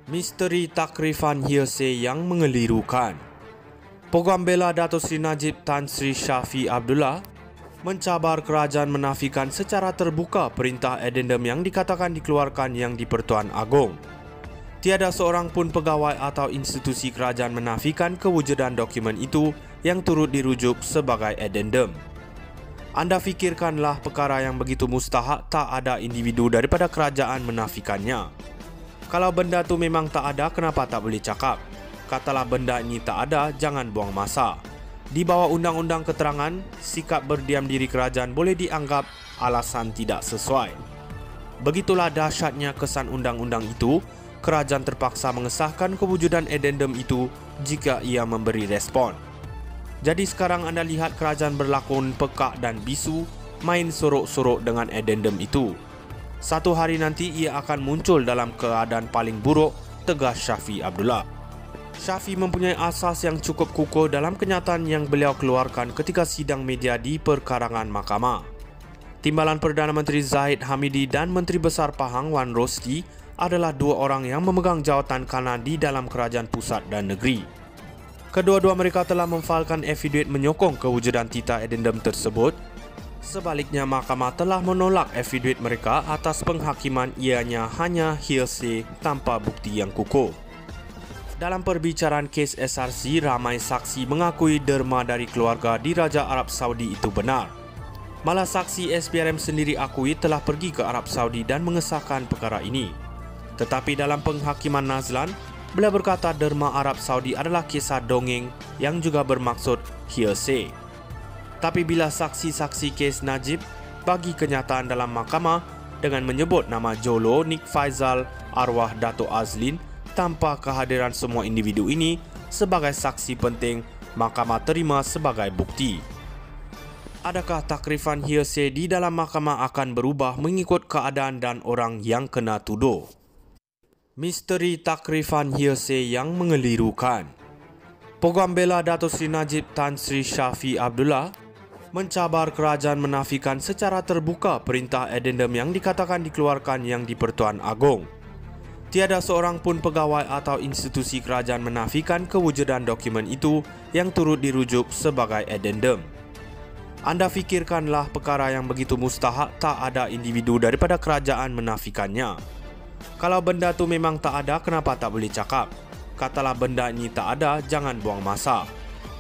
Misteri takrifan hearsay yang mengelirukan. Program bela Dato' Sri Najib Tan Sri Shafie Abdullah mencabar kerajaan menafikan secara terbuka perintah addendum yang dikatakan dikeluarkan Yang di-Pertuan Agong. Tiada seorang pun pegawai atau institusi kerajaan menafikan kewujudan dokumen itu yang turut dirujuk sebagai addendum. Anda fikirkanlah perkara yang begitu mustahak tak ada individu daripada kerajaan menafikannya. Kalau benda tu memang tak ada, kenapa tak boleh cakap? Katalah benda ini tak ada, jangan buang masa. Di bawah undang-undang keterangan, sikap berdiam diri kerajaan boleh dianggap alasan tidak sesuai. Begitulah dahsyatnya kesan undang-undang itu, kerajaan terpaksa mengesahkan kewujudan addendum itu jika ia memberi respon. Jadi sekarang anda lihat kerajaan berlakon pekak dan bisu, main sorok-sorok dengan addendum itu. Satu hari nanti ia akan muncul dalam keadaan paling buruk, tegas Shafie Abdullah. Shafie mempunyai asas yang cukup kukuh dalam kenyataan yang beliau keluarkan ketika sidang media di perkarangan mahkamah. Timbalan Perdana Menteri Zahid Hamidi dan Menteri Besar Pahang Wan Rosli adalah dua orang yang memegang jawatan kanan di dalam kerajaan pusat dan negeri. Kedua-dua mereka telah memfailkan affidavit menyokong kewujudan titah addendum tersebut. Sebaliknya, mahkamah telah menolak affidavit mereka atas penghakiman ianya hanya hearsay tanpa bukti yang kukuh. Dalam perbicaraan kes SRC, ramai saksi mengakui derma dari keluarga di Raja Arab Saudi itu benar. Malah saksi SPRM sendiri akui telah pergi ke Arab Saudi dan mengesahkan perkara ini. Tetapi dalam penghakiman Nazlan, beliau berkata derma Arab Saudi adalah kisah dongeng yang juga bermaksud hearsay. Tapi bila saksi-saksi kes Najib bagi kenyataan dalam mahkamah dengan menyebut nama Jolo, Nik Faizal, arwah Dato' Azlin tanpa kehadiran semua individu ini sebagai saksi penting, mahkamah terima sebagai bukti. Adakah takrifan hearsay di dalam mahkamah akan berubah mengikut keadaan dan orang yang kena tuduh? Misteri takrifan hearsay yang mengelirukan. Program bela Dato' Sri Najib Tan Sri Shafie Abdullah mencabar kerajaan menafikan secara terbuka perintah addendum yang dikatakan dikeluarkan Yang di-Pertuan Agong. Tiada seorang pun pegawai atau institusi kerajaan menafikan kewujudan dokumen itu yang turut dirujuk sebagai addendum. Anda fikirkanlah perkara yang begitu mustahak tak ada individu daripada kerajaan menafikannya. Kalau benda tu memang tak ada, kenapa tak boleh cakap? Katalah benda ini tak ada, jangan buang masa.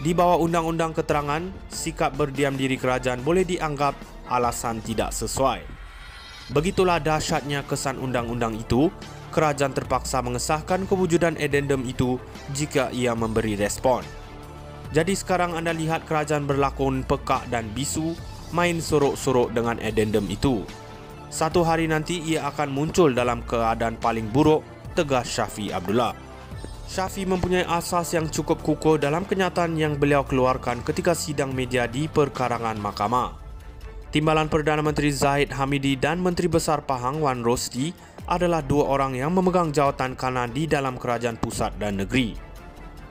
Di bawah undang-undang keterangan, sikap berdiam diri kerajaan boleh dianggap alasan tidak sesuai. Begitulah dahsyatnya kesan undang-undang itu, kerajaan terpaksa mengesahkan kewujudan addendum itu jika ia memberi respon. Jadi sekarang anda lihat kerajaan berlakon pekak dan bisu, main sorok-sorok dengan addendum itu. Satu hari nanti ia akan muncul dalam keadaan paling buruk, tegas Shafie Abdullah. Shafie mempunyai asas yang cukup kukuh dalam kenyataan yang beliau keluarkan ketika sidang media di perkarangan mahkamah. Timbalan Perdana Menteri Zahid Hamidi dan Menteri Besar Pahang Wan Rosli adalah dua orang yang memegang jawatan kanan di dalam kerajaan pusat dan negeri.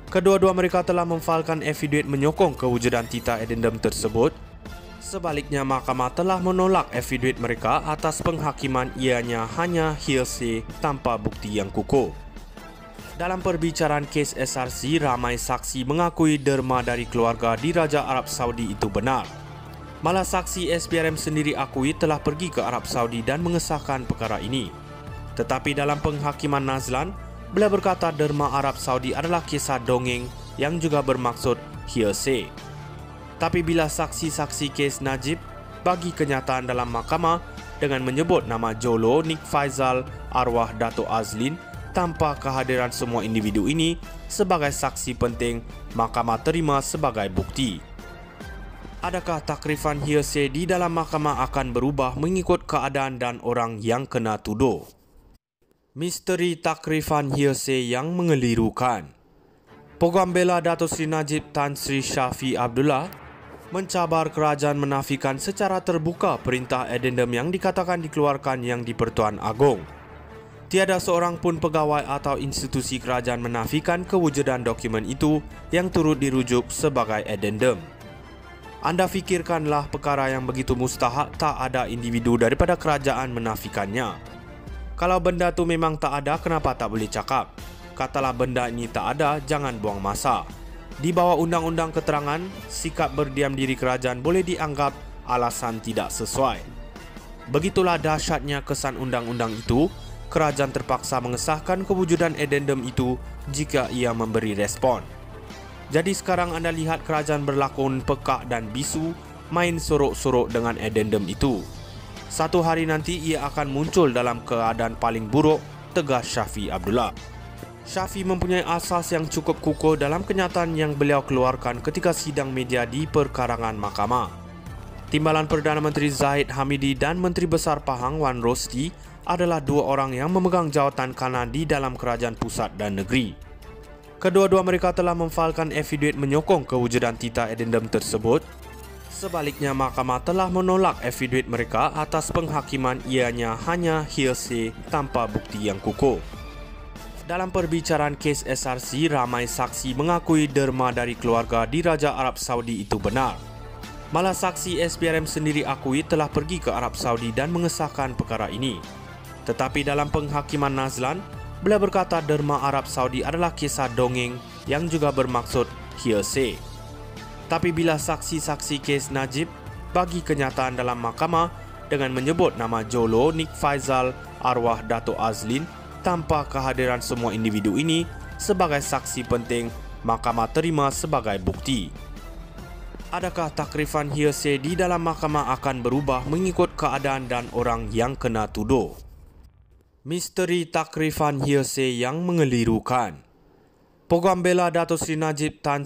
Kedua-dua mereka telah memfailkan affidavit menyokong kewujudan titah addendum tersebut. Sebaliknya, mahkamah telah menolak affidavit mereka atas penghakiman ianya hanya hearsay tanpa bukti yang kukuh. Dalam perbicaraan kes SRC, ramai saksi mengakui derma dari keluarga di Raja Arab Saudi itu benar. Malah saksi SPRM sendiri akui telah pergi ke Arab Saudi dan mengesahkan perkara ini. Tetapi dalam penghakiman Nazlan, beliau berkata derma Arab Saudi adalah kisah dongeng yang juga bermaksud hearsay. Tapi bila saksi-saksi kes Najib bagi kenyataan dalam mahkamah dengan menyebut nama Jolo, Nik Faizal, arwah Dato' Azlin tanpa kehadiran semua individu ini sebagai saksi penting, mahkamah terima sebagai bukti. Adakah takrifan hearsay di dalam mahkamah akan berubah mengikut keadaan dan orang yang kena tuduh? Misteri takrifan hearsay yang mengelirukan. Program bela Dato' Sri Najib Tan Sri Shafie Abdullah mencabar kerajaan menafikan secara terbuka perintah addendum yang dikatakan dikeluarkan Yang di-Pertuan Agong. Tiada seorang pun pegawai atau institusi kerajaan menafikan kewujudan dokumen itu yang turut dirujuk sebagai addendum. Anda fikirkanlah perkara yang begitu mustahak tak ada individu daripada kerajaan menafikannya. Kalau benda tu memang tak ada, kenapa tak boleh cakap? Katalah benda ini tak ada, jangan buang masa. Di bawah undang-undang keterangan, sikap berdiam diri kerajaan boleh dianggap alasan tidak sesuai. Begitulah dahsyatnya kesan undang-undang itu, kerajaan terpaksa mengesahkan kewujudan addendum itu jika ia memberi respon. Jadi sekarang anda lihat kerajaan berlakon pekak dan bisu, main sorok-sorok dengan addendum itu. Satu hari nanti ia akan muncul dalam keadaan paling buruk, tegas Shafie Abdullah. Shafie mempunyai asas yang cukup kukuh dalam kenyataan yang beliau keluarkan ketika sidang media di perkarangan mahkamah. Timbalan Perdana Menteri Zahid Hamidi dan Menteri Besar Pahang Wan Rosdi adalah dua orang yang memegang jawatan kanan di dalam kerajaan pusat dan negeri. Kedua-dua mereka telah memfailkan afidavid menyokong kewujudan titah addendum tersebut. Sebaliknya, mahkamah telah menolak afidavid mereka atas penghakiman ianya hanya hearsay tanpa bukti yang kukuh. Dalam perbicaraan kes SRC, ramai saksi mengakui derma dari keluarga di Raja Arab Saudi itu benar. Malah saksi SPRM sendiri akui telah pergi ke Arab Saudi dan mengesahkan perkara ini. Tetapi dalam penghakiman Nazlan, beliau berkata derma Arab Saudi adalah kisah dongeng yang juga bermaksud hearsay. Tapi bila saksi-saksi kes Najib bagi kenyataan dalam mahkamah dengan menyebut nama Jolo, Nik Faizal, arwah Dato' Azlin tanpa kehadiran semua individu ini sebagai saksi penting, mahkamah terima sebagai bukti. Adakah takrifan hearsay di dalam mahkamah akan berubah mengikut keadaan dan orang yang kena tuduh? Misteri takrifan hearsay yang mengelirukan. Peguam bela Dato' Sri Najib Tan